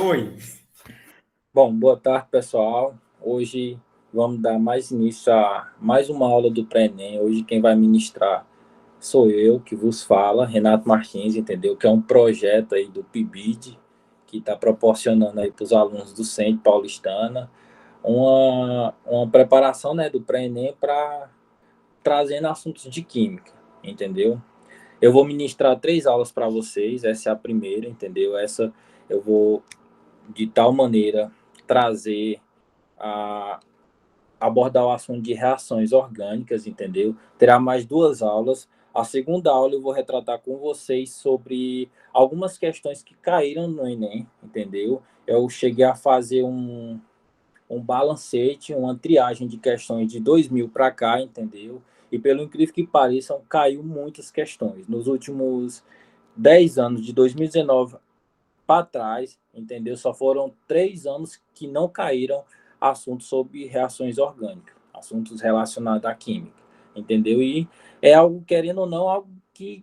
Oi. Bom, boa tarde, pessoal. Hoje vamos dar mais início a mais uma aula do Pré-ENEM. Hoje quem vai ministrar sou eu, que vos fala, Renato Martins, entendeu? Que é um projeto aí do PIBID, que está proporcionando aí para os alunos do Centro Paulistana uma preparação, né, do Pré-ENEM para trazendo assuntos de química, entendeu? Eu vou ministrar 3 aulas para vocês, essa é a primeira, entendeu? Essa eu vou, de tal maneira, trazer a abordar o assunto de reações orgânicas, entendeu? Terá mais 2 aulas. A segunda aula eu vou retratar com vocês sobre algumas questões que caíram no Enem, entendeu? Eu cheguei a fazer um balancete, uma triagem de questões de 2000 para cá, entendeu? E pelo incrível que pareça, caiu muitas questões. Nos últimos 10 anos, de 2019 para trás, entendeu? Só foram 3 anos que não caíram assuntos sobre reações orgânicas, assuntos relacionados à química, entendeu? E é algo, querendo ou não, algo que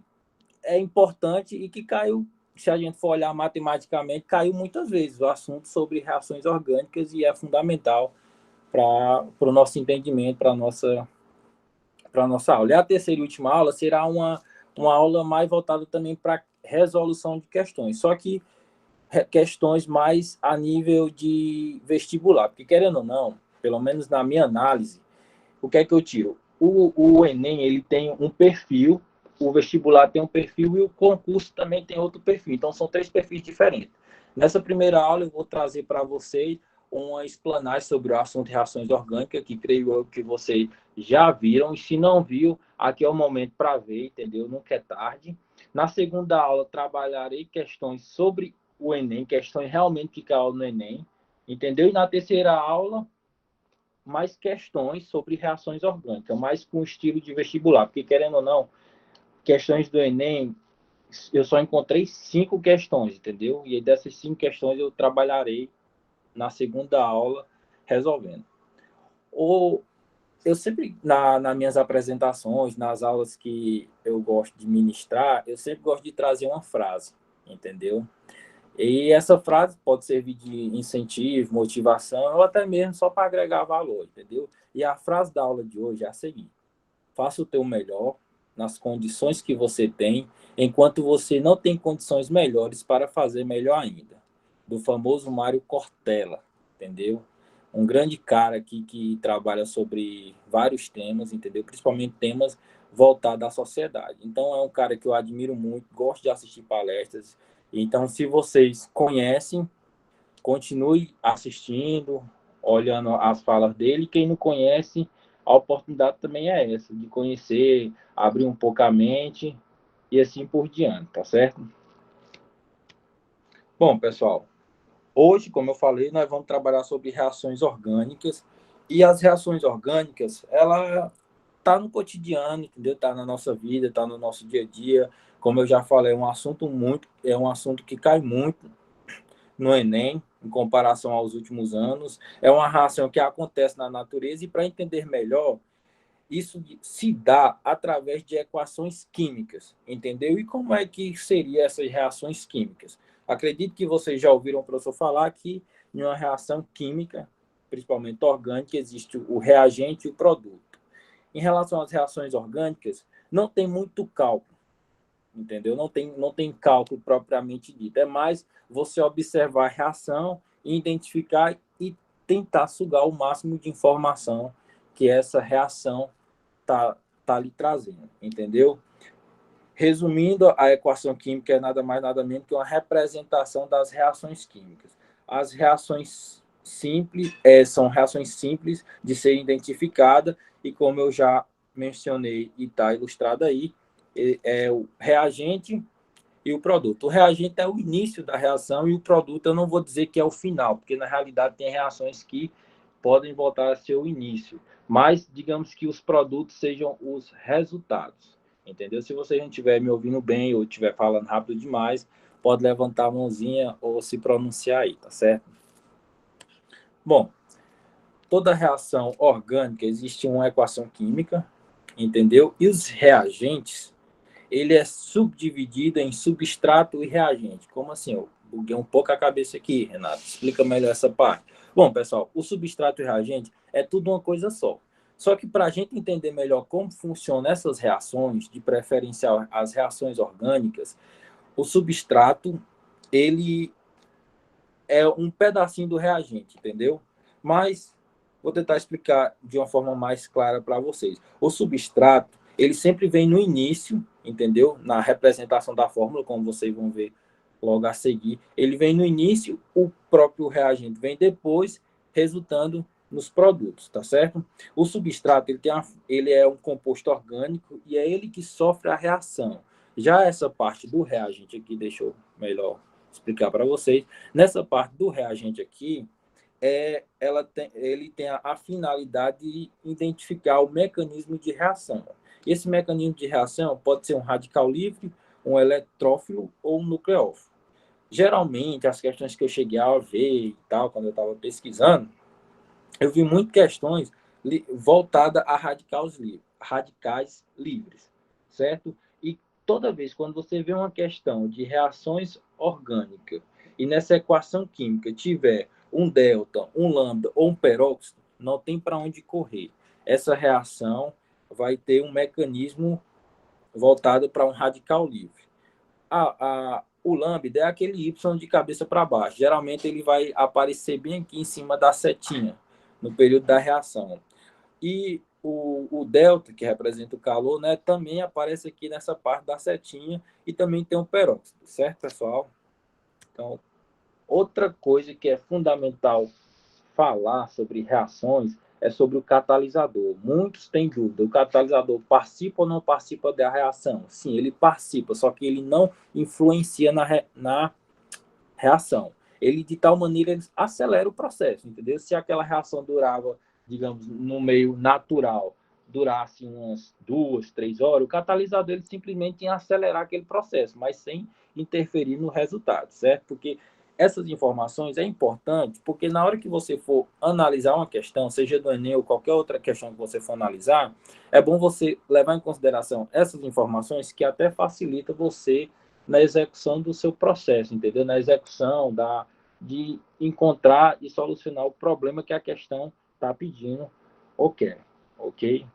é importante e que caiu, se a gente for olhar matematicamente, caiu muitas vezes o assunto sobre reações orgânicas e é fundamental para o nosso entendimento, para a nossa aula. E a terceira e última aula será uma aula mais voltada também para resolução de questões, só que questões mais a nível de vestibular, porque querendo ou não, pelo menos na minha análise, o que é que eu tiro? O Enem ele tem um perfil, o vestibular tem um perfil e o concurso também tem outro perfil. Então são 3 perfis diferentes. Nessa primeira aula eu vou trazer para vocês uma explanagem sobre o assunto de reações orgânicas, que creio eu que vocês já viram, e se não viu, aqui é o momento para ver, entendeu? Nunca é tarde. Na segunda aula, trabalharei questões sobre o Enem, questões realmente que caem no Enem, entendeu? E na terceira aula, mais questões sobre reações orgânicas, mais com estilo de vestibular, porque querendo ou não, questões do Enem, eu só encontrei 5 questões, entendeu? E dessas 5 questões eu trabalharei na segunda aula resolvendo. Ou eu sempre, nas minhas apresentações, nas aulas que eu gosto de ministrar, eu sempre gosto de trazer uma frase, entendeu? E essa frase pode servir de incentivo, motivação, ou até mesmo só para agregar valor, entendeu? E a frase da aula de hoje é a seguinte: faça o teu melhor nas condições que você tem, enquanto você não tem condições melhores para fazer melhor ainda. Do famoso Mário Cortella, entendeu? Um grande cara aqui que trabalha sobre vários temas, entendeu? Principalmente temas voltados à sociedade. Então é um cara que eu admiro muito, gosto de assistir palestras. Então, se vocês conhecem, continue assistindo, olhando as falas dele. Quem não conhece, a oportunidade também é essa, de conhecer, abrir um pouco a mente e assim por diante, tá certo? Bom, pessoal, hoje, como eu falei, nós vamos trabalhar sobre reações orgânicas. E as reações orgânicas, ela tá no cotidiano, entendeu? Tá na nossa vida, tá no nosso dia a dia. Como eu já falei, é um assunto que cai muito no Enem, em comparação aos últimos anos. É uma reação que acontece na natureza e para entender melhor, isso se dá através de equações químicas, entendeu? E como é que seriam essas reações químicas? Acredito que vocês já ouviram o professor falar que em uma reação química, principalmente orgânica, existe o reagente e o produto. Em relação às reações orgânicas, não tem muito cálculo, entendeu? Não tem cálculo propriamente dito. É mais você observar a reação, identificar e tentar sugar o máximo de informação que essa reação tá lhe trazendo, entendeu? Resumindo, a equação química é nada mais nada menos que uma representação das reações químicas. As reações simples são reações simples de serem identificadas e como eu já mencionei e está ilustrado aí, é o reagente e o produto. O reagente é o início da reação e o produto eu não vou dizer que é o final, porque na realidade tem reações que podem voltar a ser o início, mas digamos que os produtos sejam os resultados, entendeu? Se você não estiver me ouvindo bem ou estiver falando rápido demais, pode levantar a mãozinha ou se pronunciar aí, tá certo? Bom, toda reação orgânica existe uma equação química, entendeu? E os reagentes ele é subdividido em substrato e reagente. Como assim? buguei um pouco a cabeça aqui, Renato. Explica melhor essa parte. Bom, pessoal, o substrato e o reagente é tudo uma coisa só. Só que para a gente entender melhor como funcionam essas reações, de preferencial as reações orgânicas, o substrato, ele é um pedacinho do reagente, entendeu? Mas vou tentar explicar de uma forma mais clara para vocês. O substrato, ele sempre vem no início, entendeu? Na representação da fórmula, como vocês vão ver logo a seguir. Ele vem no início, o próprio reagente vem depois, resultando nos produtos, tá certo? O substrato, ele é um composto orgânico e é ele que sofre a reação. Já essa parte do reagente aqui, deixa eu melhor explicar para vocês. Nessa parte do reagente aqui, ele tem a finalidade de identificar o mecanismo de reação. Esse mecanismo de reação pode ser um radical livre, um eletrófilo ou um nucleófilo. Geralmente, as questões que eu cheguei a ver e tal, quando eu estava pesquisando, eu vi muitas questões voltadas a radicais livres, certo? E toda vez quando você vê uma questão de reações orgânicas e nessa equação química tiver um delta, um lambda ou um peróxido, não tem para onde correr. Essa reação vai ter um mecanismo voltado para um radical livre. O lambda é aquele Y de cabeça para baixo. Geralmente ele vai aparecer bem aqui em cima da setinha, no período da reação. E o delta, que representa o calor, né, também aparece aqui nessa parte da setinha e também tem um peróxido, certo, pessoal? Então, outra coisa que é fundamental falar sobre reações é sobre o catalisador. Muitos têm dúvida, o catalisador participa ou não participa da reação? Sim, ele participa, só que ele não influencia na reação. Ele, de tal maneira, ele acelera o processo, entendeu? Se aquela reação durava, digamos, no meio natural, durasse umas 2, 3 horas, o catalisador ele simplesmente ia acelerar aquele processo, mas sem interferir no resultado, certo? Porque essas informações é importante, porque na hora que você for analisar uma questão, seja do Enem ou qualquer outra questão que você for analisar, é bom você levar em consideração essas informações que até facilita você na execução do seu processo, entendeu? Na execução de encontrar e solucionar o problema que a questão está pedindo ou quer, ok?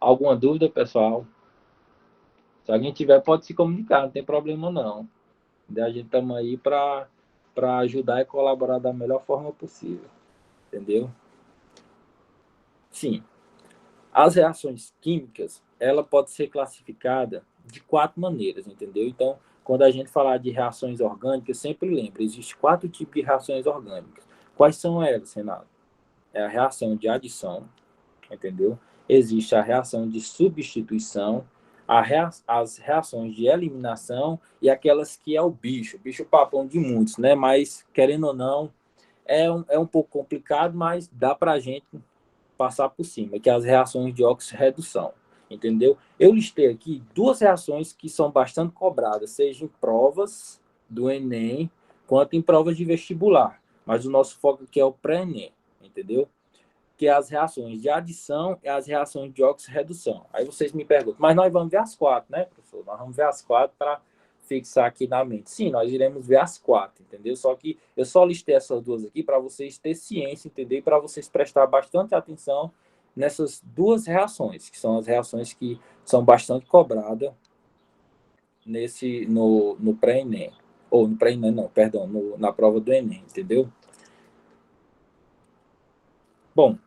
Alguma dúvida, pessoal? Se alguém tiver, pode se comunicar, não tem problema não. A gente estamos aí para ajudar e colaborar da melhor forma possível, entendeu? Sim, as reações químicas, ela pode ser classificada de 4 maneiras, entendeu? Então, quando a gente falar de reações orgânicas, sempre lembra, existem 4 tipos de reações orgânicas. Quais são elas, Renato? É a reação de adição, entendeu? Existe a reação de substituição, as reações de eliminação e aquelas que é o bicho papão de muitos, né? Mas, querendo ou não, é um pouco complicado, mas dá para a gente passar por cima, que é as reações de oxirredução, entendeu? Eu listei aqui 2 reações que são bastante cobradas, seja em provas do Enem, quanto em provas de vestibular, mas o nosso foco aqui é o pré-Enem, entendeu? Que é as reações de adição e as reações de oxirredução. Aí vocês me perguntam, mas nós vamos ver as 4, né, professor? Nós vamos ver as 4 para fixar aqui na mente. Sim, nós iremos ver as 4, entendeu? Só que eu só listei essas 2 aqui para vocês terem ciência, entendeu? E para vocês prestar bastante atenção nessas 2 reações, que são as reações que são bastante cobradas no pré-ENEM. Ou no pré-ENEM, não, perdão, na prova do Enem, entendeu? Bom,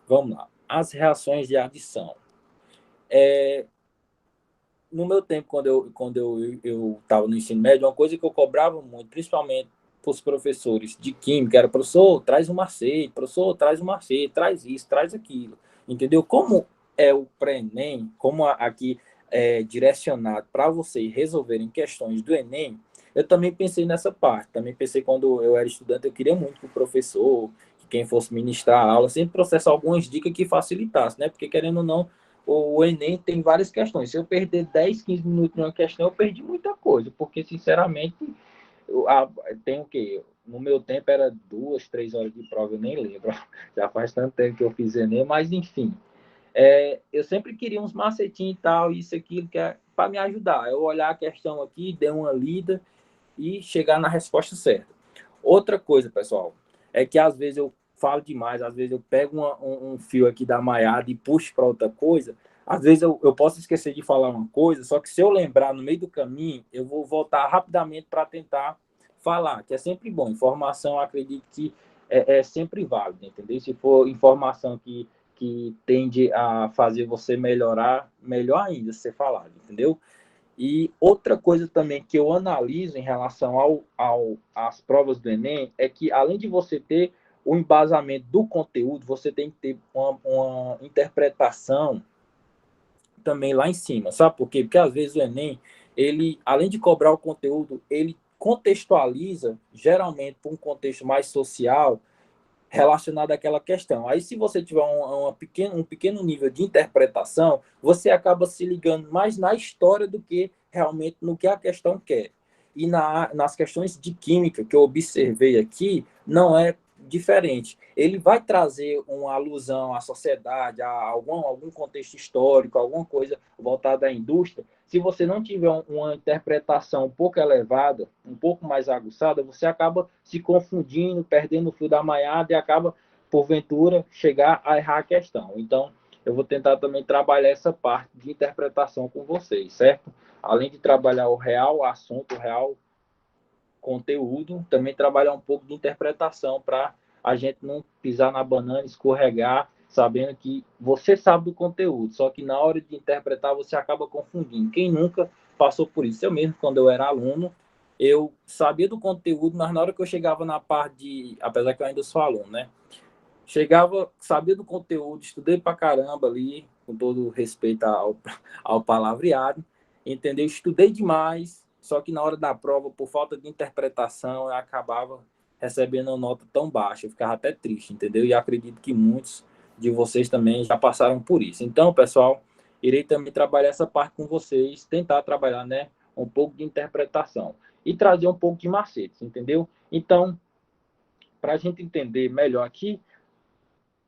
vamos lá. As reações de adição. No meu tempo, quando eu estava no ensino médio, uma coisa que eu cobrava muito, principalmente para os professores de química, era: professor, traz um macete, professor, traz um macete, traz isso, traz aquilo. Entendeu? Como é o pré-ENEM, como aqui é direcionado para vocês resolverem questões do Enem, eu também pensei nessa parte. Também pensei, quando eu era estudante, eu queria muito que o professor, que quem fosse ministrar a aula, sempre trouxesse algumas dicas que facilitassem, né? Porque, querendo ou não, o Enem tem várias questões. Se eu perder 10, 15 minutos numa questão, eu perdi muita coisa, porque, sinceramente, tem o quê? No meu tempo era 2, 3 horas de prova, eu nem lembro. Já faz tanto tempo que eu fiz Enem, mas enfim. Eu sempre queria uns macetinhos e tal, isso, aquilo, que é para me ajudar. Eu olhar a questão aqui, dei uma lida e chegar na resposta certa. Outra coisa, pessoal, é que às vezes eu falo demais, às vezes eu pego um fio aqui da maiada e puxo para outra coisa. Às vezes eu posso esquecer de falar uma coisa, só que se eu lembrar no meio do caminho, eu vou voltar rapidamente para tentar falar, que é sempre bom. Informação, eu acredito que é sempre válida, entendeu? Se for informação que tende a fazer você melhorar, melhor ainda ser falado, entendeu? E outra coisa também que eu analiso em relação às provas do Enem é que, além de você ter o embasamento do conteúdo, você tem que ter uma interpretação também lá em cima, sabe por quê? Porque às vezes o Enem, ele, além de cobrar o conteúdo, ele contextualiza, geralmente para um contexto mais social, relacionado àquela questão. Aí, se você tiver um pequeno nível de interpretação, você acaba se ligando mais na história do que realmente no que a questão quer. E nas questões de química que eu observei aqui, não é diferente. Ele vai trazer uma alusão à sociedade, a algum contexto histórico, alguma coisa voltada à indústria. Se você não tiver uma interpretação um pouco elevada, um pouco mais aguçada, você acaba se confundindo, perdendo o fio da meada e acaba, porventura, chegar a errar a questão. Então, eu vou tentar também trabalhar essa parte de interpretação com vocês, certo? Além de trabalhar o real assunto, o real conteúdo, também trabalhar um pouco de interpretação para a gente não pisar na banana, escorregar, sabendo que você sabe do conteúdo, só que na hora de interpretar você acaba confundindo. Quem nunca passou por isso? Eu mesmo, quando eu era aluno, eu sabia do conteúdo, mas na hora que eu chegava na parte de, apesar que eu ainda sou aluno, né? Chegava, sabia do conteúdo, estudei pra caramba ali, com todo respeito ao palavreado, entendeu? Estudei demais, só que na hora da prova, por falta de interpretação, eu acabava recebendo uma nota tão baixa, eu ficava até triste, entendeu? E acredito que muitos de vocês também já passaram por isso. Então, pessoal, irei também trabalhar essa parte com vocês, tentar trabalhar, né, um pouco de interpretação e trazer um pouco de macetes, entendeu? Então, para a gente entender melhor aqui,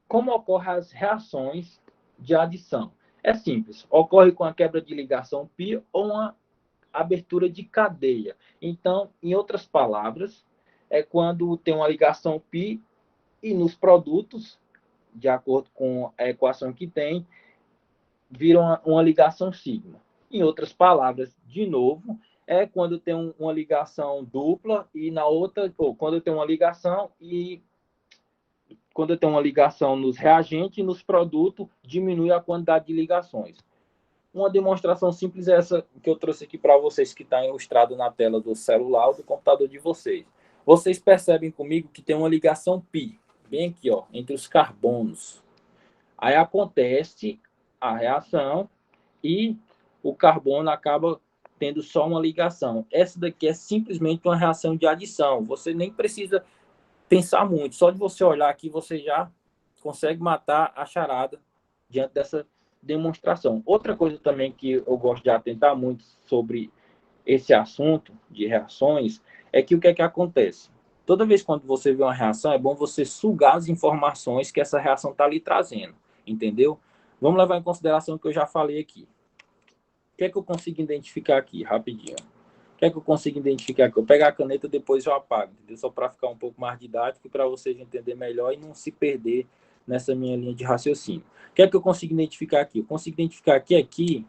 como ocorrem as reações de adição? É simples, ocorre com a quebra de ligação π ou uma abertura de cadeia. Então, em outras palavras, é quando tem uma ligação π e nos produtos, de acordo com a equação que tem, vira uma ligação sigma. Em outras palavras, de novo, é quando tem uma ligação dupla e na outra, ou quando tem uma ligação e quando eu tenho uma ligação nos reagentes e nos produtos, diminui a quantidade de ligações. Uma demonstração simples é essa que eu trouxe aqui para vocês, que está ilustrado na tela do celular ou do computador de vocês. Vocês percebem comigo que tem uma ligação π, bem aqui, ó, entre os carbonos. Aí acontece a reação e o carbono acaba tendo só uma ligação. Essa daqui é simplesmente uma reação de adição. Você nem precisa pensar muito. Só de você olhar aqui, você já consegue matar a charada diante dessa demonstração. Outra coisa também que eu gosto de atentar muito sobre esse assunto de reações é que o que é que acontece? Toda vez quando você vê uma reação, é bom você sugar as informações que essa reação está lhe trazendo, entendeu? Vamos levar em consideração o que eu já falei aqui. O que é que eu consigo identificar aqui, rapidinho? O que é que eu consigo identificar aqui? Eu pego a caneta, depois eu apago, entendeu? Só para ficar um pouco mais didático e para vocês entenderem melhor e não se perder nessa minha linha de raciocínio. O que é que eu consigo identificar aqui? Eu consigo identificar que aqui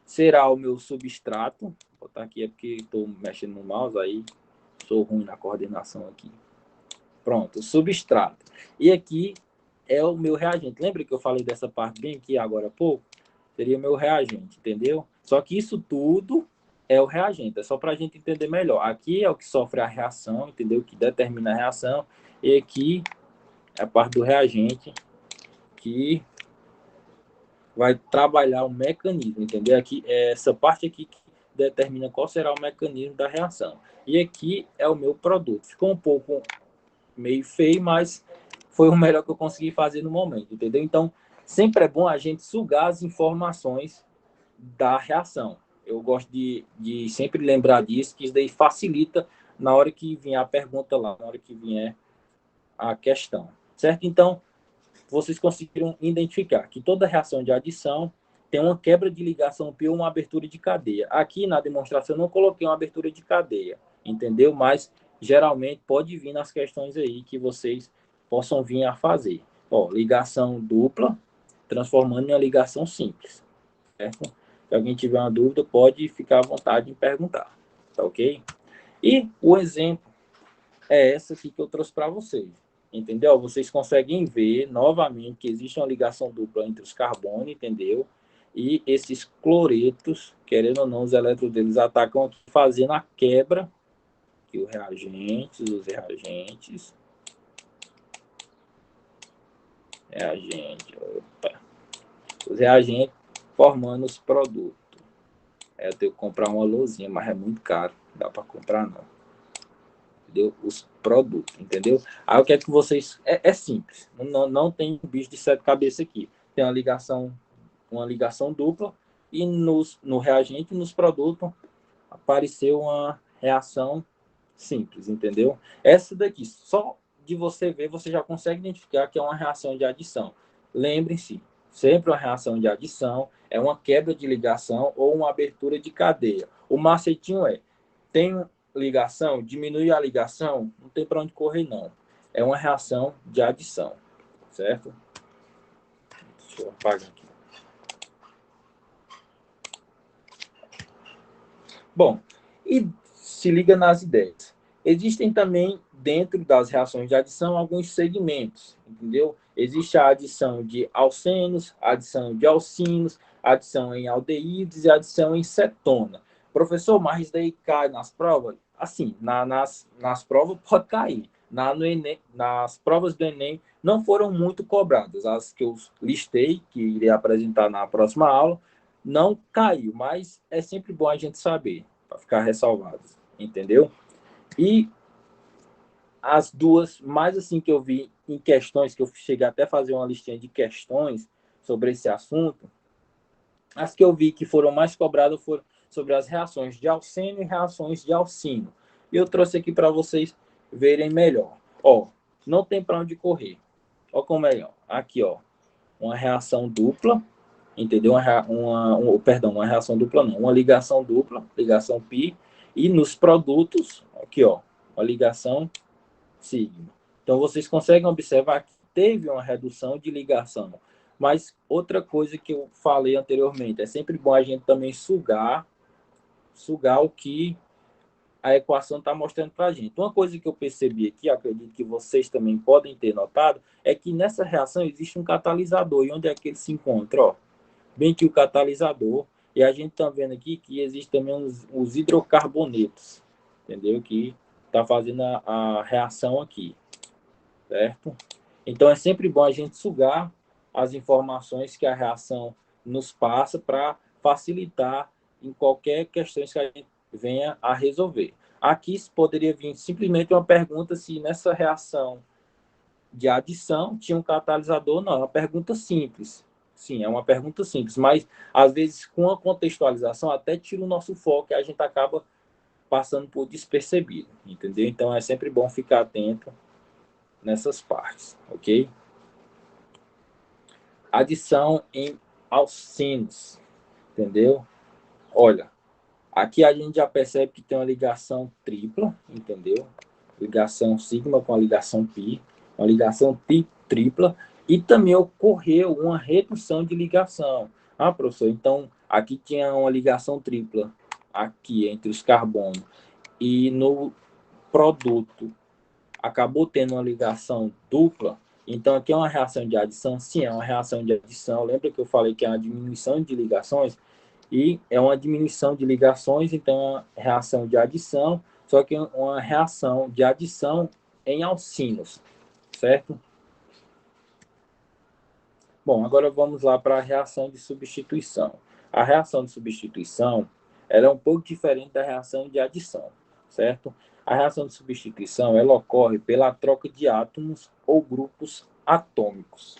será o meu substrato. Vou botar aqui é porque estou mexendo no mouse, aí sou ruim na coordenação aqui. Pronto, substrato. E aqui é o meu reagente. Lembra que eu falei dessa parte bem aqui agora há pouco? Seria o meu reagente, entendeu? Só que isso tudo é o reagente, é só para a gente entender melhor. Aqui é o que sofre a reação, entendeu? Que determina a reação. E aqui é a parte do reagente que vai trabalhar o mecanismo, entendeu? Aqui é essa parte aqui que determina qual será o mecanismo da reação. E aqui é o meu produto. Ficou um pouco meio feio, mas foi o melhor que eu consegui fazer no momento, entendeu? Então, sempre é bom a gente sugar as informações da reação. Eu gosto de sempre lembrar disso, que isso daí facilita na hora que vier a pergunta lá, na hora que vier a questão, certo? Então, vocês conseguiram identificar que toda reação de adição tem uma quebra de ligação π ou uma abertura de cadeia. Aqui na demonstração eu não coloquei uma abertura de cadeia, entendeu? Mas geralmente pode vir nas questões aí que vocês possam vir a fazer. Ó, ligação dupla, transformando em uma ligação simples, certo? Se alguém tiver uma dúvida, pode ficar à vontade em perguntar, tá ok? E o exemplo é essa aqui que eu trouxe para vocês, entendeu? Vocês conseguem ver novamente que existe uma ligação dupla entre os carbonos, entendeu? E esses cloretos, querendo ou não, os elétrons deles atacam aqui, fazendo a quebra que os os reagentes formando os produtos. Eu tenho que comprar uma luzinha, mas é muito caro, não dá para comprar não. Entendeu? Os produtos, entendeu? Aí o que é que vocês... É simples, não tem bicho de sete cabeças aqui. Tem uma ligação dupla e no reagente, nos produtos, apareceu uma reação simples, entendeu? Essa daqui, só de você ver, você já consegue identificar que é uma reação de adição. Lembrem-se, sempre uma reação de adição é uma quebra de ligação ou uma abertura de cadeia. O macetinho tem ligação, diminui a ligação, não tem para onde correr, não. É uma reação de adição, certo? Deixa eu apagar aqui. Bom, e se liga nas ideias. Existem também, dentro das reações de adição, alguns segmentos, entendeu? Existe a adição de alcenos, a adição de alcinos, a adição em aldeídes e a adição em cetona. Professor, mas isso daí cai nas provas? Assim, nas provas pode cair. No Enem, nas provas do Enem não foram muito cobradas. As que eu listei, que irei apresentar na próxima aula, não caiu, mas é sempre bom a gente saber, para ficar ressalvado, entendeu? E as duas, mais assim que eu vi em questões, que eu cheguei até a fazer uma listinha de questões sobre esse assunto, as que eu vi que foram mais cobradas foram sobre as reações de alceno e reações de alcino. E eu trouxe aqui para vocês verem melhor. Ó, não tem para onde correr. Ó como é, ó. Aqui, ó, uma reação dupla, entendeu? Uma reação dupla não, uma ligação dupla, ligação pi, e nos produtos, aqui ó, uma ligação sigma. Então vocês conseguem observar que teve uma redução de ligação. Mas outra coisa que eu falei anteriormente, é sempre bom a gente também sugar o que a equação está mostrando para a gente. Uma coisa que eu percebi aqui, acredito que vocês também podem ter notado, é que nessa reação existe um catalisador. E onde é que ele se encontra? Ó, bem que o catalisador, e a gente está vendo aqui que existe também os hidrocarbonetos, entendeu? Que está fazendo a reação aqui, certo? Então é sempre bom a gente sugar as informações que a reação nos passa para facilitar em qualquer questão que a gente venha a resolver. Aqui poderia vir simplesmente uma pergunta se nessa reação de adição tinha um catalisador, não. É uma pergunta simples. Sim, é uma pergunta simples, mas às vezes com a contextualização até tira o nosso foco e a gente acaba passando por despercebido, entendeu? Então é sempre bom ficar atento nessas partes, ok? Adição em alcenos, entendeu? Olha, aqui a gente já percebe que tem uma ligação tripla, entendeu? Ligação sigma com a ligação pi, uma ligação tripla, e também ocorreu uma redução de ligação. Ah, professor, então aqui tinha uma ligação tripla, aqui entre os carbonos, e no produto acabou tendo uma ligação dupla, então aqui é uma reação de adição? Sim, é uma reação de adição. Lembra que eu falei que é uma diminuição de ligações? E é uma diminuição de ligações, então é uma reação de adição, só que é uma reação de adição em alcinos, certo? Bom, agora vamos lá para a reação de substituição. A reação de substituição ela é um pouco diferente da reação de adição, certo? A reação de substituição ela ocorre pela troca de átomos ou grupos atômicos.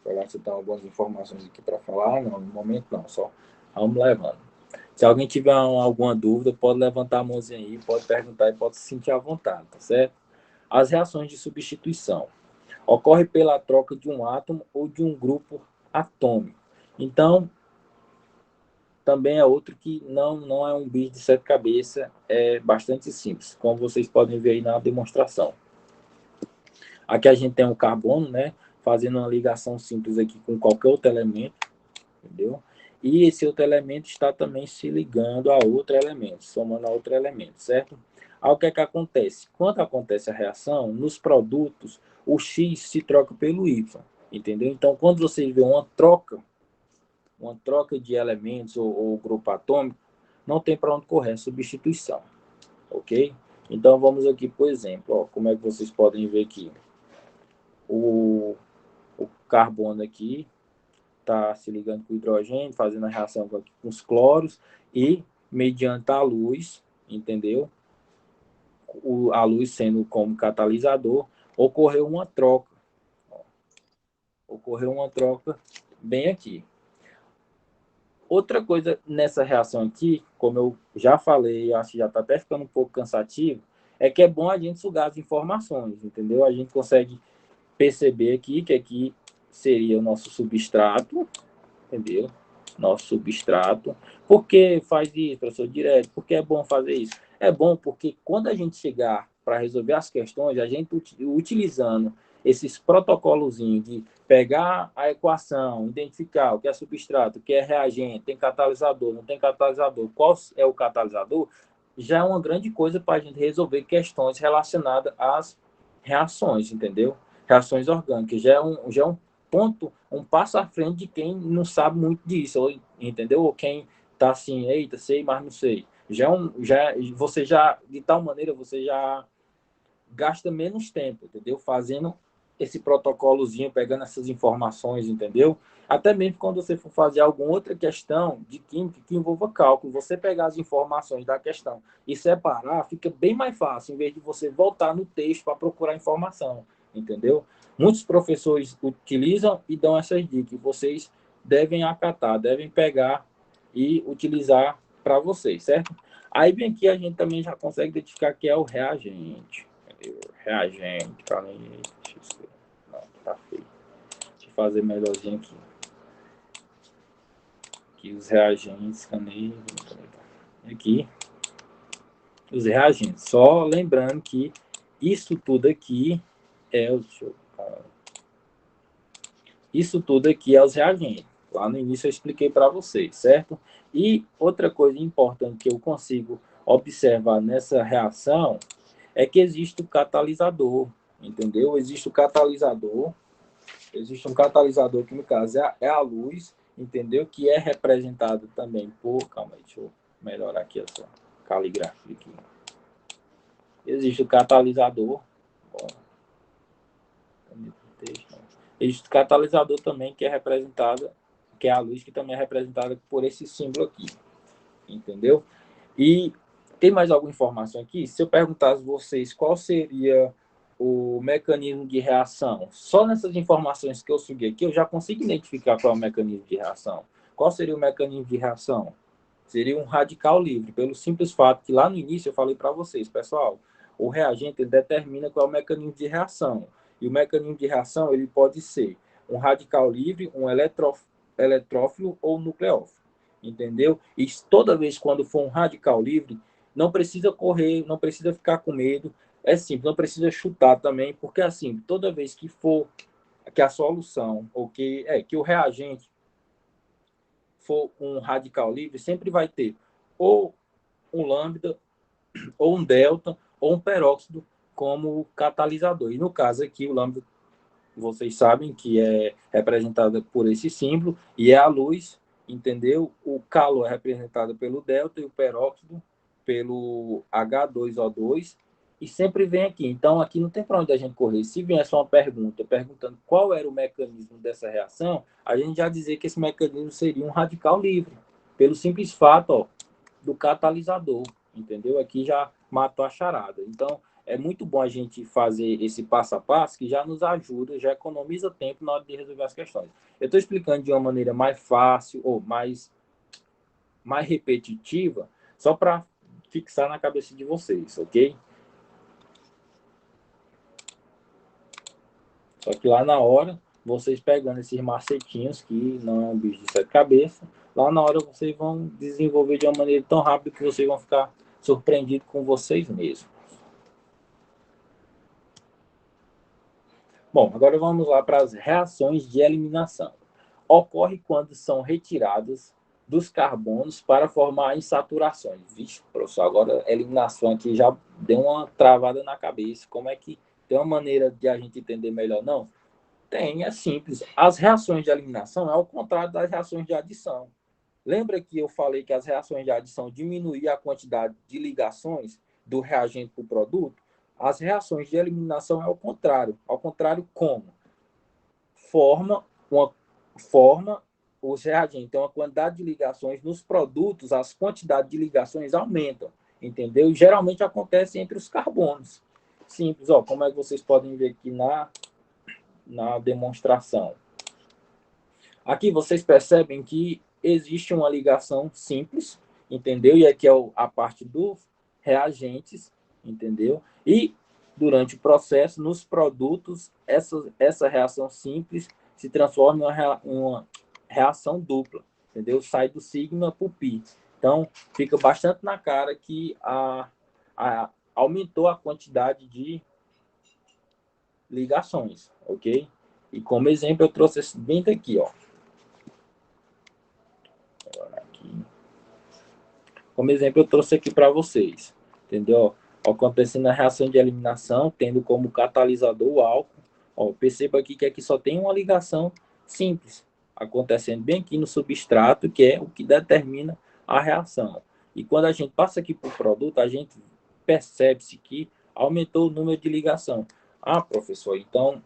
Agora você tem algumas informações aqui para falar? Não, no momento não, só vamos levando. Se alguém tiver alguma dúvida, pode levantar a mãozinha aí, pode perguntar e pode se sentir à vontade, tá certo? As reações de substituição ocorre pela troca de um átomo ou de um grupo atômico. Então, também é outro que não é um bicho de sete cabeças, é bastante simples, como vocês podem ver aí na demonstração. Aqui a gente tem um carbono, né, fazendo uma ligação simples aqui com qualquer outro elemento, entendeu? E esse outro elemento está também se ligando a outro elemento, somando a outro elemento, certo? Aí o que é que acontece? Quando acontece a reação, nos produtos, o X se troca pelo Y, entendeu? Então, quando você vê uma troca de elementos ou grupo atômico, não tem para onde correr, é substituição, ok? Então, vamos aqui, por exemplo, ó, como é que vocês podem ver aqui. O carbono aqui está se ligando com o hidrogênio, fazendo a reação com os cloros e, mediante a luz, entendeu? A luz sendo como catalisador, ocorreu uma troca. Ó, ocorreu uma troca bem aqui. Outra coisa nessa reação aqui, como eu já falei, acho que já está até ficando um pouco cansativo, é que é bom a gente sugar as informações, entendeu? A gente consegue perceber aqui que aqui seria o nosso substrato, entendeu? Nosso substrato. Por que faz isso, professor, direto? Por que é bom fazer isso? É bom porque quando a gente chegar para resolver as questões, a gente utilizando esses protocolozinhos de pegar a equação, identificar o que é substrato, o que é reagente, tem catalisador, não tem catalisador, qual é o catalisador, já é uma grande coisa para a gente resolver questões relacionadas às reações, entendeu? Reações orgânicas. Já é um ponto, um passo à frente de quem não sabe muito disso, ou, entendeu? Ou quem tá assim, eita, sei, mas não sei. Você já, de tal maneira, você já gasta menos tempo, entendeu? Fazendo esse protocolozinho, pegando essas informações, entendeu? Até mesmo quando você for fazer alguma outra questão de química que envolva cálculo, você pegar as informações da questão e separar, fica bem mais fácil, em vez de você voltar no texto para procurar informação, entendeu? Muitos professores utilizam e dão essas dicas, vocês devem acatar, devem pegar e utilizar para vocês, certo? Aí bem aqui a gente também já consegue identificar que é o reagente. Reagente, para mim, não, tá feio. Deixa eu fazer melhorzinho aqui. Aqui os reagentes, aqui, os reagentes. Só lembrando que isso tudo aqui é o. Isso tudo aqui é os reagentes. Lá no início eu expliquei para vocês, certo? E outra coisa importante que eu consigo observar nessa reação é que existe o catalisador, entendeu? Existe um catalisador que no caso é a luz, entendeu? Que é representado também por, calma aí, deixa eu melhorar aqui essa caligrafia aqui. Existe o catalisador, bom, existe o catalisador também que é representado, que é a luz que também é representada por esse símbolo aqui, entendeu? E tem mais alguma informação aqui? Se eu perguntasse a vocês qual seria o mecanismo de reação, só nessas informações que eu subi aqui, eu já consigo identificar qual é o mecanismo de reação. Qual seria o mecanismo de reação? Seria um radical livre, pelo simples fato que lá no início eu falei para vocês, pessoal, o reagente ele determina qual é o mecanismo de reação. E o mecanismo de reação ele pode ser um radical livre, um eletrófilo ou nucleófilo, entendeu? E toda vez quando for um radical livre, não precisa correr, não precisa ficar com medo, é simples, não precisa chutar também, porque assim, toda vez que for que a solução ou que o reagente for um radical livre, sempre vai ter ou um lambda, ou um delta, ou um peróxido como catalisador. E no caso aqui, o lambda, vocês sabem que é representada por esse símbolo, e é a luz, entendeu? O calor é representado pelo delta e o peróxido pelo H2O2, e sempre vem aqui. Então, aqui não tem para onde a gente correr. Se viesse uma pergunta perguntando qual era o mecanismo dessa reação, a gente já dizer que esse mecanismo seria um radical livre, pelo simples fato, ó, do catalisador, entendeu? Aqui já matou a charada. Então, é muito bom a gente fazer esse passo a passo que já nos ajuda, já economiza tempo na hora de resolver as questões. Eu estou explicando de uma maneira mais fácil ou mais repetitiva, só para fixar na cabeça de vocês, ok? Só que lá na hora, vocês pegando esses macetinhos, que não é um bicho de sete cabeças, lá na hora vocês vão desenvolver de uma maneira tão rápida que vocês vão ficar surpreendidos com vocês mesmos. Bom, agora vamos lá para as reações de eliminação. Ocorre quando são retiradas dos carbonos para formar insaturações. Vixe, professor, agora a eliminação aqui já deu uma travada na cabeça. Como é que tem uma maneira de a gente entender melhor? Não? Tem, é simples. As reações de eliminação é ao contrário das reações de adição. Lembra que eu falei que as reações de adição diminuíam a quantidade de ligações do reagente para o produto? As reações de eliminação é ao contrário. Ao contrário, como? Forma os reagentes, tem uma quantidade de ligações nos produtos, as quantidades de ligações aumentam, entendeu? E geralmente acontece entre os carbonos. Simples, ó, como é que vocês podem ver aqui na demonstração. Aqui vocês percebem que existe uma ligação simples, entendeu? E aqui é a parte dos reagentes, entendeu? E durante o processo, nos produtos, essa reação simples se transforma em uma reação dupla, entendeu? Sai do sigma para o pi. Então, fica bastante na cara que aumentou a quantidade de ligações, ok? E como exemplo, eu trouxe esse bem daqui, ó. Como exemplo, eu trouxe aqui para vocês, entendeu? Acontecendo a reação de eliminação, tendo como catalisador o álcool. Ó, perceba aqui que aqui só tem uma ligação simples, acontecendo bem aqui no substrato, que é o que determina a reação. E quando a gente passa aqui para o produto, a gente percebe-se que aumentou o número de ligação. Ah, professor, então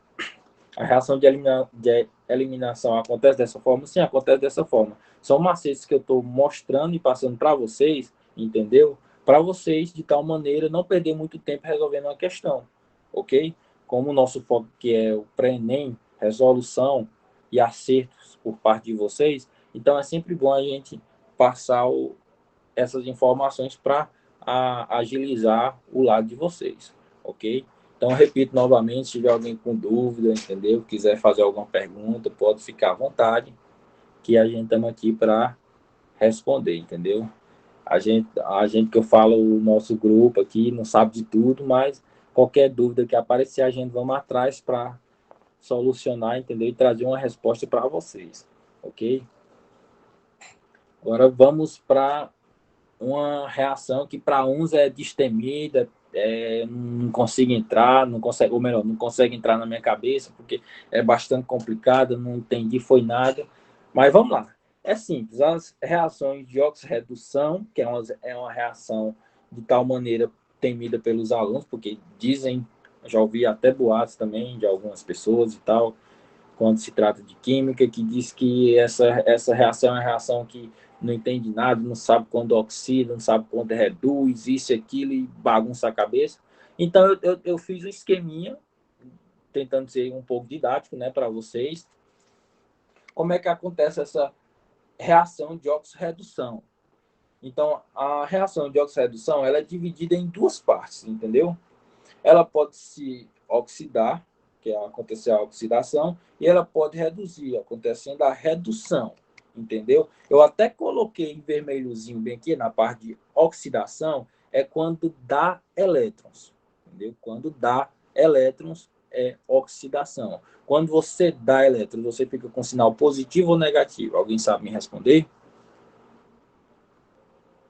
a reação de eliminação acontece dessa forma? Sim, acontece dessa forma. São macetes que eu estou mostrando e passando para vocês, entendeu? Para vocês, de tal maneira, não perder muito tempo resolvendo uma questão, ok? Como o nosso foco que é o pré-ENEM, resolução e acertos por parte de vocês, então é sempre bom a gente passar essas informações para agilizar o lado de vocês, ok? Então, repito novamente, se tiver alguém com dúvida, entendeu? Quiser fazer alguma pergunta, pode ficar à vontade, que a gente estamos aqui para responder, entendeu? A gente que eu falo, o nosso grupo aqui, não sabe de tudo, mas qualquer dúvida que aparecer, a gente vamos atrás para solucionar, entendeu? E trazer uma resposta para vocês, ok? Agora vamos para uma reação que para uns é destemida, não consigo entrar, não consegue, ou melhor, não consegue entrar na minha cabeça, porque é bastante complicada, não entendi, foi nada. Mas vamos lá. É simples, as reações de oxirredução, que é uma reação de tal maneira temida pelos alunos, porque dizem, já ouvi até boatos também de algumas pessoas e tal, quando se trata de química, que diz que essa reação é uma reação que não entende nada, não sabe quando oxida, não sabe quando reduz, isso e aquilo, e bagunça a cabeça. Então, eu fiz um esqueminha, tentando ser um pouco didático, né, para vocês. Como é que acontece essa reação de oxirredução? Então, a reação de oxirredução, ela é dividida em duas partes, entendeu? Ela pode se oxidar, que é acontecer a oxidação, e ela pode reduzir, acontecendo a redução, entendeu? Eu até coloquei em vermelhozinho bem aqui na parte de oxidação, é quando dá elétrons, entendeu? Quando dá elétrons é oxidação. Quando você dá elétrons, você fica com sinal positivo ou negativo? Alguém sabe me responder?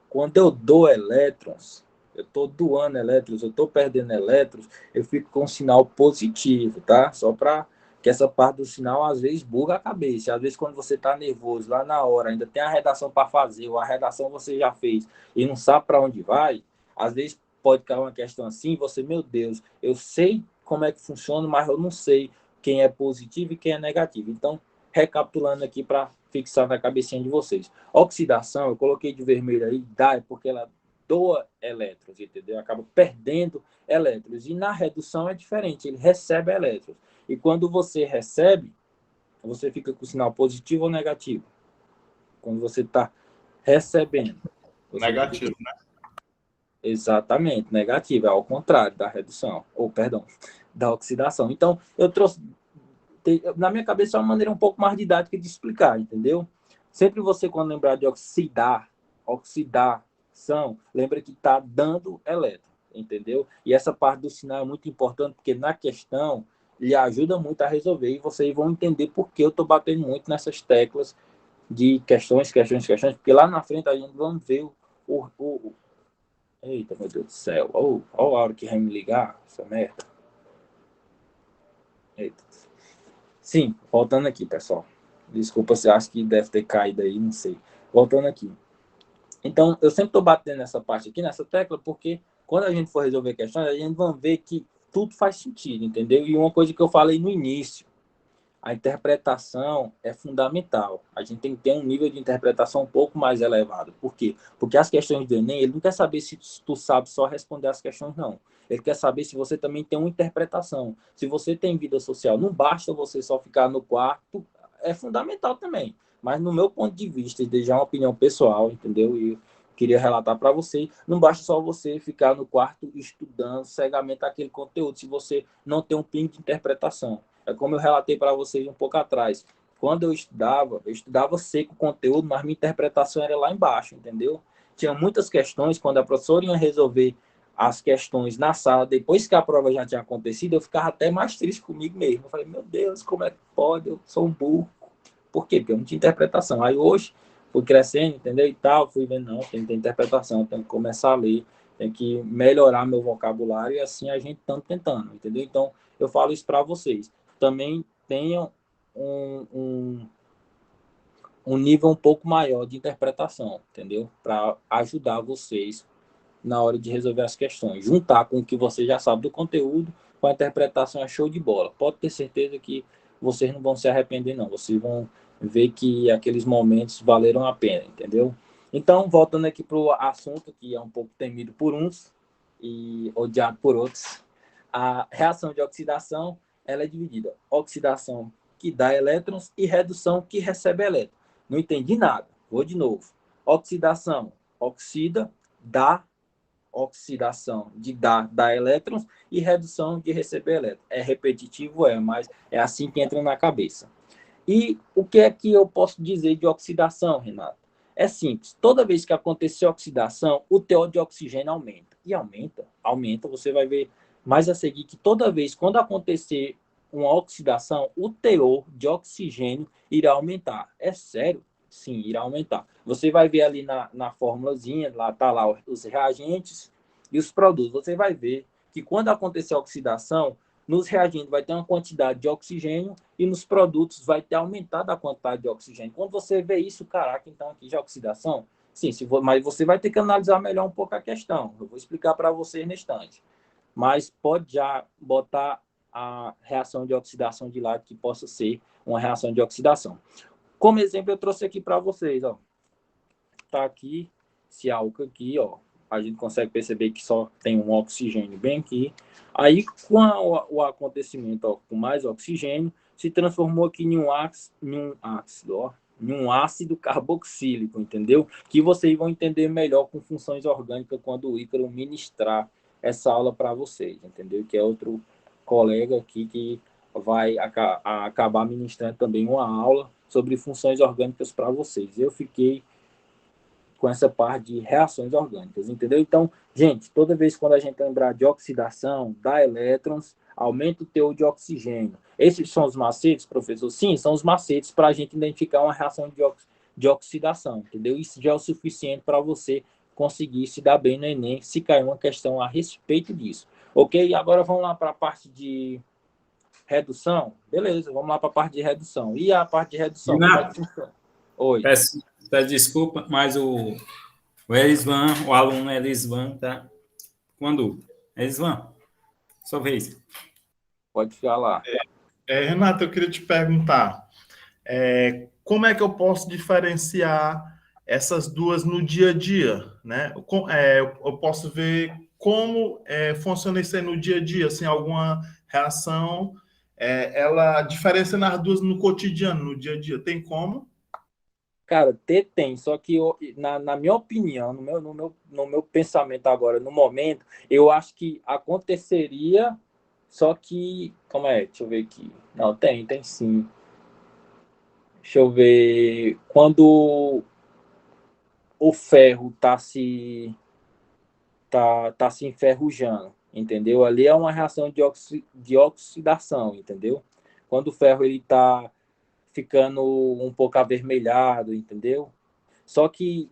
Quando eu dou elétrons, eu estou doando elétrons, eu estou perdendo elétrons, eu fico com um sinal positivo, tá? Só para que essa parte do sinal às vezes buga a cabeça. Às vezes quando você está nervoso lá na hora, ainda tem a redação para fazer, ou a redação você já fez e não sabe para onde vai, às vezes pode cair uma questão assim, você, meu Deus, eu sei como é que funciona, mas eu não sei quem é positivo e quem é negativo. Então, recapitulando aqui para fixar na cabecinha de vocês. Oxidação, eu coloquei de vermelho aí, dá, é porque ela doa elétrons, entendeu? Acaba perdendo elétrons. E na redução é diferente, ele recebe elétrons. E quando você recebe, você fica com o sinal positivo ou negativo? Quando você está recebendo. Negativo, fica... né? Exatamente, negativo, é ao contrário da redução, ou perdão, da oxidação. Então, eu trouxe Na minha cabeça é uma maneira um pouco mais didática de explicar, entendeu? Sempre você, quando lembrar de oxidação, lembra que está dando elétron, entendeu? E essa parte do sinal é muito importante, porque na questão lhe ajuda muito a resolver, e vocês vão entender por que eu estou batendo muito nessas teclas de questões, porque lá na frente a gente vai ver Eita, meu Deus do céu. Olha a hora que vai me ligar, essa merda. Eita. Sim, voltando aqui, pessoal. Desculpa se acho que deve ter caído aí, não sei. Voltando aqui. Então, eu sempre estou batendo nessa parte aqui, nessa tecla, porque quando a gente for resolver questões, a gente vai ver que tudo faz sentido, entendeu? E uma coisa que eu falei no início, a interpretação é fundamental. A gente tem que ter um nível de interpretação um pouco mais elevado. Por quê? Porque as questões do Enem, ele não quer saber se tu sabe só responder as questões, não. Ele quer saber se você também tem uma interpretação. Se você tem vida social, não basta você só ficar no quarto, é fundamental também. Mas no meu ponto de vista, e já é uma opinião pessoal, entendeu? E eu queria relatar para você, não basta só você ficar no quarto estudando cegamente aquele conteúdo, se você não tem um pingo de interpretação. É como eu relatei para vocês um pouco atrás. Quando eu estudava seco o conteúdo, mas minha interpretação era lá embaixo, entendeu? Tinha muitas questões, quando a professora ia resolver as questões na sala, depois que a prova já tinha acontecido, eu ficava até mais triste comigo mesmo. Eu falei, meu Deus, como é que pode? Eu sou um burro. Por quê? Porque eu não tinha interpretação. Aí hoje, fui crescendo, entendeu? E tal, fui vendo, não, tem que ter interpretação, tem que começar a ler, tem que melhorar meu vocabulário, e assim a gente está tentando, entendeu? Então, eu falo isso para vocês. Também tenham um nível um pouco maior de interpretação, entendeu? Para ajudar vocês na hora de resolver as questões. Juntar com o que você já sabe do conteúdo, com a interpretação é show de bola. Pode ter certeza que vocês não vão se arrepender, não. Vocês vão ver que aqueles momentos valeram a pena, entendeu? Então, voltando aqui para o assunto, que é um pouco temido por uns e odiado por outros, a reação de oxidação ela é dividida. Oxidação que dá elétrons e redução que recebe elétrons. Não entendi nada. Vou de novo. Oxidação, oxida, dá oxidação de dar elétrons e redução de receber elétrons. É repetitivo, mas é assim que entra na cabeça. E o que é que eu posso dizer de oxidação, Renato? É simples. Toda vez que acontecer oxidação, o teor de oxigênio aumenta. E aumenta. Você vai ver mais a seguir que toda vez quando acontecer uma oxidação, o teor de oxigênio irá aumentar. É sério? Sim, irá aumentar. Você vai ver ali na formulazinha, lá tá lá os reagentes e os produtos. Você vai ver que quando acontecer a oxidação, nos reagentes vai ter uma quantidade de oxigênio e nos produtos vai ter aumentado a quantidade de oxigênio. Quando você vê isso, caraca, então aqui já é oxidação? Sim, mas você vai ter que analisar melhor um pouco a questão. Eu vou explicar para vocês no instante. Mas pode já botar a reação de oxidação de lado, que possa ser uma reação de oxidação. Como exemplo, eu trouxe aqui para vocês, ó. Tá aqui, esse álcool aqui, ó. A gente consegue perceber que só tem um oxigênio bem aqui. Aí, com o acontecimento, ó, com mais oxigênio, se transformou aqui em um ácido carboxílico, entendeu? Que vocês vão entender melhor com funções orgânicas quando o Ícaro ministrar essa aula para vocês, entendeu? Que é outro colega aqui que vai acabar ministrando também uma aula sobre funções orgânicas para vocês. Eu fiquei com essa parte de reações orgânicas, entendeu? Então, gente, toda vez quando a gente lembrar de oxidação, dá elétrons, aumenta o teor de oxigênio. Esses são os macetes, professor? Sim, são os macetes para a gente identificar uma reação de oxidação, entendeu? Isso já é o suficiente para você conseguir se dar bem no Enem, se cair uma questão a respeito disso. Ok? Agora vamos lá para a parte de redução? Beleza, vamos lá para a parte de redução. E a parte de redução, como é que funciona? Oi. Peço desculpa, mas o Elisvan, o aluno Elisvan, tá com dúvida. Elisvan, sua vez. Pode falar. Renato, eu queria te perguntar, como é que eu posso diferenciar essas duas no dia a dia, né? Eu posso ver como funciona isso aí no dia a dia, assim, alguma reação, ela diferenciando as duas no cotidiano, no dia a dia, tem como? Cara, tem, só que na minha opinião, no meu pensamento agora, no momento, eu acho que aconteceria Só que, como é? Deixa eu ver aqui. Não, tem sim. Deixa eu ver. Quando o ferro tá se enferrujando, entendeu? Ali é uma reação de oxidação, entendeu? Quando o ferro ele tá ficando um pouco avermelhado, entendeu? Só que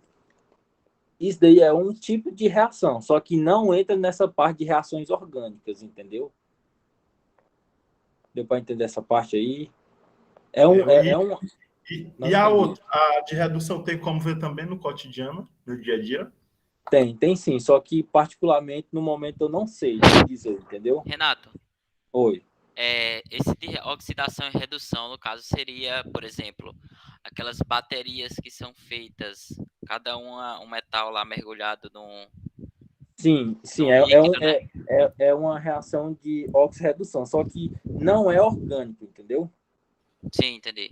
isso daí é um tipo de reação, só que não entra nessa parte de reações orgânicas, entendeu? Deu para entender essa parte aí? É um. Não E a entendi. outra, a de redução, tem como ver também no cotidiano, no dia a dia? Tem sim, só que particularmente no momento eu não sei dizer, entendeu? Renato, Oi. esse de oxidação e redução, no caso, seria, por exemplo, aquelas baterias que são feitas, cada uma um metal lá mergulhado Sim, num líquido, né? é uma reação de oxirredução, só que não é orgânico, entendeu? Sim, entendi.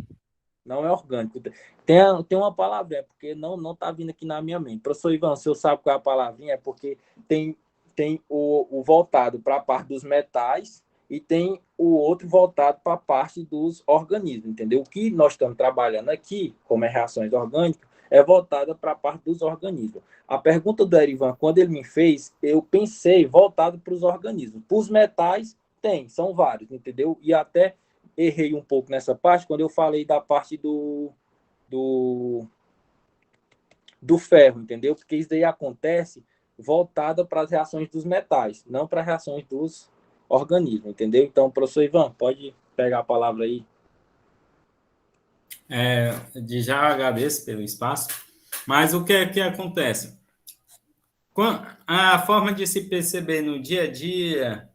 Não é orgânico. Tem uma palavrinha, porque não tá vindo aqui na minha mente. Professor Ivan, se eu sabe qual é a palavrinha, é porque tem o voltado para a parte dos metais e tem o outro voltado para a parte dos organismos, entendeu? O que nós estamos trabalhando aqui, como é reações orgânicas, é voltada para a parte dos organismos. A pergunta do Erivan, quando ele me fez, eu pensei voltado para os organismos. Para os metais, são vários, entendeu? E até errei um pouco nessa parte quando eu falei da parte do, do ferro, entendeu? Porque isso daí acontece voltada para as reações dos metais, não para as reações dos organismos, entendeu? Então, professor Ivan, pode pegar a palavra aí. Já agradeço pelo espaço, mas o que é que acontece? A forma de se perceber no dia a dia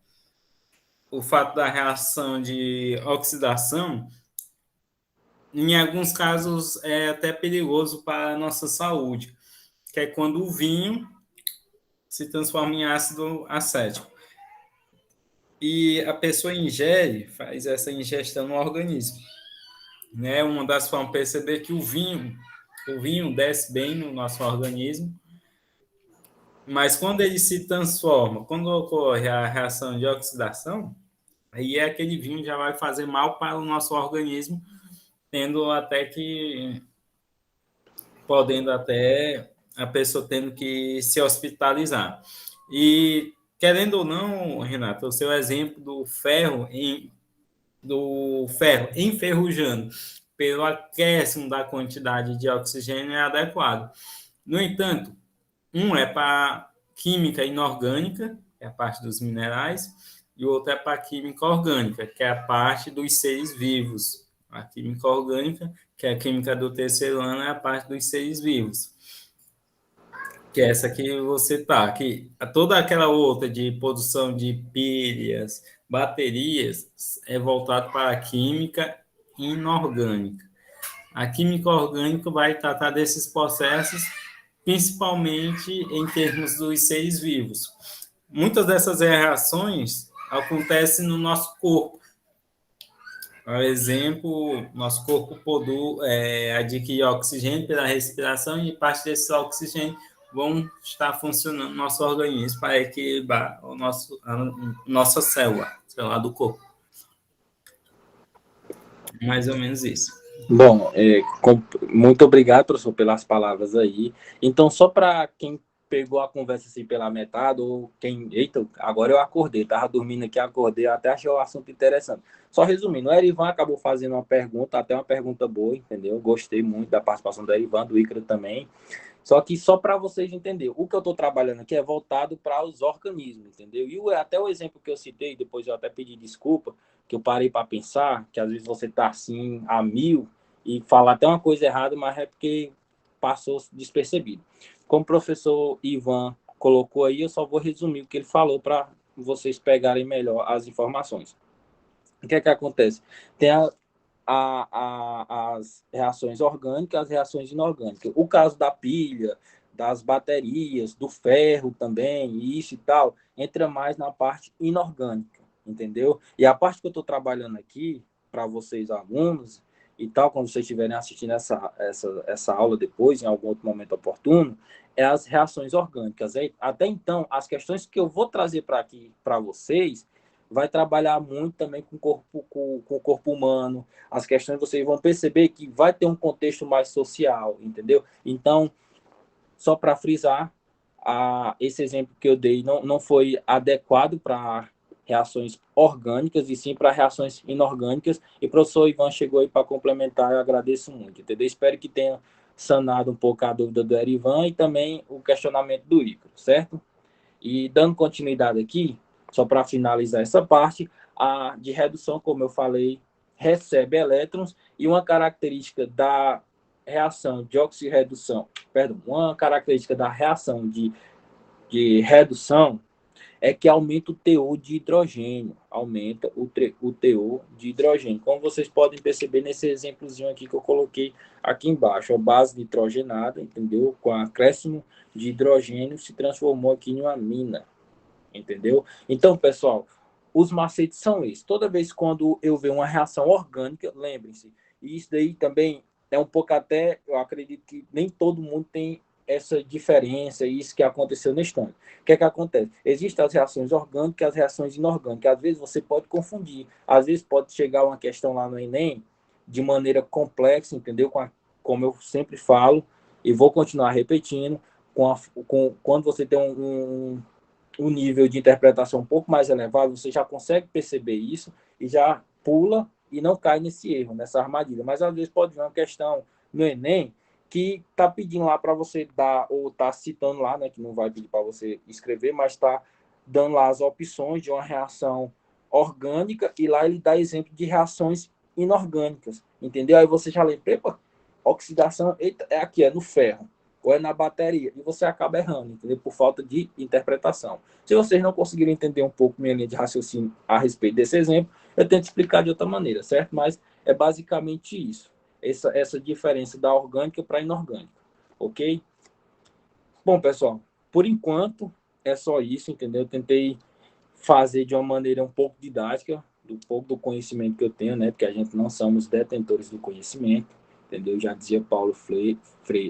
o fato da reação de oxidação, em alguns casos, é até perigoso para a nossa saúde, que é quando o vinho se transforma em ácido acético. E a pessoa faz essa ingestão no organismo. Né? Uma das formas de perceber que o vinho desce bem no nosso organismo, mas quando ele se transforma, quando ocorre a reação de oxidação, aí aquele vinho já vai fazer mal para o nosso organismo, podendo até a pessoa tendo que se hospitalizar. E, querendo ou não, Renato, o seu exemplo do ferro enferrujando pelo acréscimo da quantidade de oxigênio é adequado. No entanto, um é para química inorgânica, que é a parte dos minerais, e o outro é para química orgânica, que é a parte dos seres vivos. A química orgânica, que é a química do terceiro ano, é a parte dos seres vivos. Que é essa que você está, que toda aquela outra de produção de pilhas, baterias, é voltado para a química inorgânica. A química orgânica vai tratar desses processos, principalmente em termos dos seres vivos. Muitas dessas reações acontecem no nosso corpo. Por exemplo, nosso corpo adquire oxigênio pela respiração e parte desse oxigênio vão estar funcionando no nosso organismo para equilibrar a nossa célula do corpo. Mais ou menos isso. Bom, muito obrigado, professor, pelas palavras aí. Então, só para quem pegou a conversa assim pela metade, ou quem... Eita, agora eu acordei, estava dormindo aqui, acordei, até achei o assunto interessante. Só resumindo, o Erivan acabou fazendo uma pergunta, até uma pergunta boa, entendeu? Gostei muito da participação do Erivan, do Ícaro também. Só que só para vocês entenderem, o que eu estou trabalhando aqui é voltado para os organismos, entendeu? E até o exemplo que eu citei, depois eu até pedi desculpa, que eu parei para pensar, que às vezes você está assim a mil e fala até uma coisa errada, mas é porque passou despercebido. Como o professor Ivan colocou aí, eu só vou resumir o que ele falou para vocês pegarem melhor as informações. O que é que acontece? Tem as reações orgânicas, as reações inorgânicas. O caso da pilha, das baterias, do ferro também, isso e tal, entra mais na parte inorgânica, entendeu? E a parte que eu estou trabalhando aqui, para vocês alunos e tal, quando vocês estiverem assistindo essa aula depois, em algum outro momento oportuno, é as reações orgânicas. Até então, as questões que eu vou trazer para aqui para vocês vai trabalhar muito também com o corpo humano. As questões vocês vão perceber que vai ter um contexto mais social, entendeu? Então, só para frisar, esse exemplo que eu dei não foi adequado para reações orgânicas e sim para reações inorgânicas. E o professor Ivan chegou aí para complementar, eu agradeço muito, entendeu? Espero que tenha sanado um pouco a dúvida do Erivan e também o questionamento do Ícaro, certo? E dando continuidade aqui, só para finalizar essa parte, a de redução, como eu falei, recebe elétrons e uma característica da reação de oxirredução, perdão, uma característica da reação de redução é que aumenta o teor de hidrogênio, aumenta o teor de hidrogênio. Como vocês podem perceber nesse exemplozinho aqui que eu coloquei aqui embaixo, a base nitrogenada, entendeu? Com acréscimo de hidrogênio se transformou aqui em uma mina, entendeu? Então, pessoal, os macetes são esses. Toda vez quando eu ver uma reação orgânica, lembrem-se, e isso daí também é um pouco até, eu acredito que nem todo mundo tem essa diferença, isso que aconteceu neste ano. O que é que acontece? Existem as reações orgânicas e as reações inorgânicas. Às vezes você pode confundir. Às vezes pode chegar uma questão lá no Enem de maneira complexa, entendeu? Como eu sempre falo, e vou continuar repetindo, quando você tem um nível de interpretação um pouco mais elevado, você já consegue perceber isso e já pula e não cai nesse erro, nessa armadilha. Mas às vezes pode vir uma questão no Enem que está pedindo lá para você dar, ou está citando lá, né, que não vai pedir para você escrever, mas está dando lá as opções de uma reação orgânica e lá ele dá exemplo de reações inorgânicas, entendeu? Aí você já lembra, epa, oxidação, eita, é aqui, é no ferro ou é na bateria, e você acaba errando, entendeu? Por falta de interpretação. Se vocês não conseguirem entender um pouco minha linha de raciocínio a respeito desse exemplo, eu tento explicar de outra maneira, certo? Mas é basicamente isso, essa diferença da orgânica para a inorgânica, ok? Bom, pessoal, por enquanto é só isso, entendeu? Eu tentei fazer de uma maneira um pouco didática, do pouco do conhecimento que eu tenho, né? Porque a gente não somos detentores do conhecimento, entendeu? Já dizia Paulo Freire,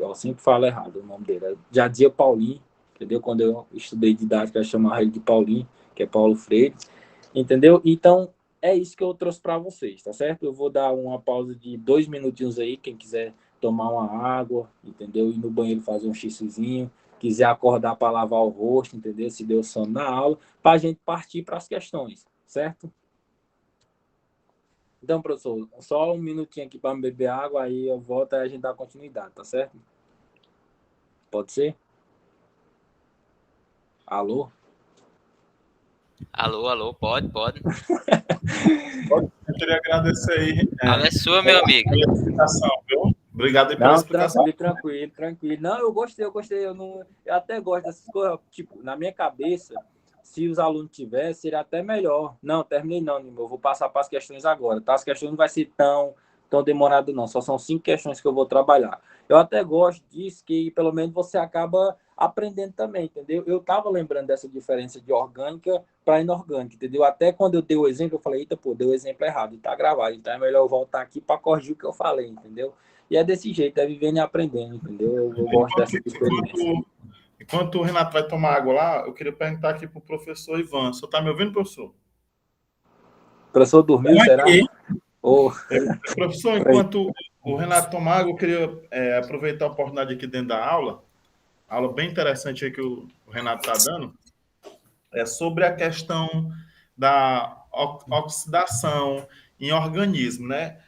ó, sempre falo errado o nome dele. Já dizia Paulinho, entendeu? Quando eu estudei didática, eu chamava ele de Paulinho, que é Paulo Freire, entendeu? Então, é isso que eu trouxe para vocês, tá certo? Eu vou dar uma pausa de 2 minutinhos aí, quem quiser tomar uma água, entendeu? Ir no banheiro fazer um xixizinho, quiser acordar para lavar o rosto, entendeu? Se deu sono na aula, para a gente partir para as questões, certo? Então, professor, só um minutinho aqui para me beber água, aí eu volto e a gente dá continuidade, tá certo? Pode ser? Alô? Alô, pode. Eu queria agradecer aí A aula é sua, meu amigo. pela explicação, viu? Obrigado aí pela Não, explicação. tranquilo. Não, eu gostei. Eu até gosto dessas coisas. Tipo, na minha cabeça, se os alunos tivessem, seria até melhor. Não, terminei não, Nimo. Eu vou passar para as questões agora, tá? As questões não vai ser tão demorado, não. Só são 5 questões que eu vou trabalhar. Eu até gosto disso, que pelo menos você acaba aprendendo também, entendeu? Eu estava lembrando dessa diferença de orgânica para inorgânica, entendeu? Até quando eu dei o exemplo, eu falei, eita, pô, deu o exemplo errado, e tá gravado. Então é melhor eu voltar aqui para corrigir o que eu falei, entendeu? E é desse jeito, é vivendo e aprendendo, entendeu? Eu gosto dessa experiência. Enquanto o Renato vai tomar água lá, eu queria perguntar aqui para o professor Ivan. O senhor está me ouvindo, professor? O professor dormiu, será? Oh. Professor, enquanto o Renato toma água, eu queria aproveitar a oportunidade aqui dentro da aula bem interessante aí que o Renato está dando, é sobre a questão da oxidação em organismo, né?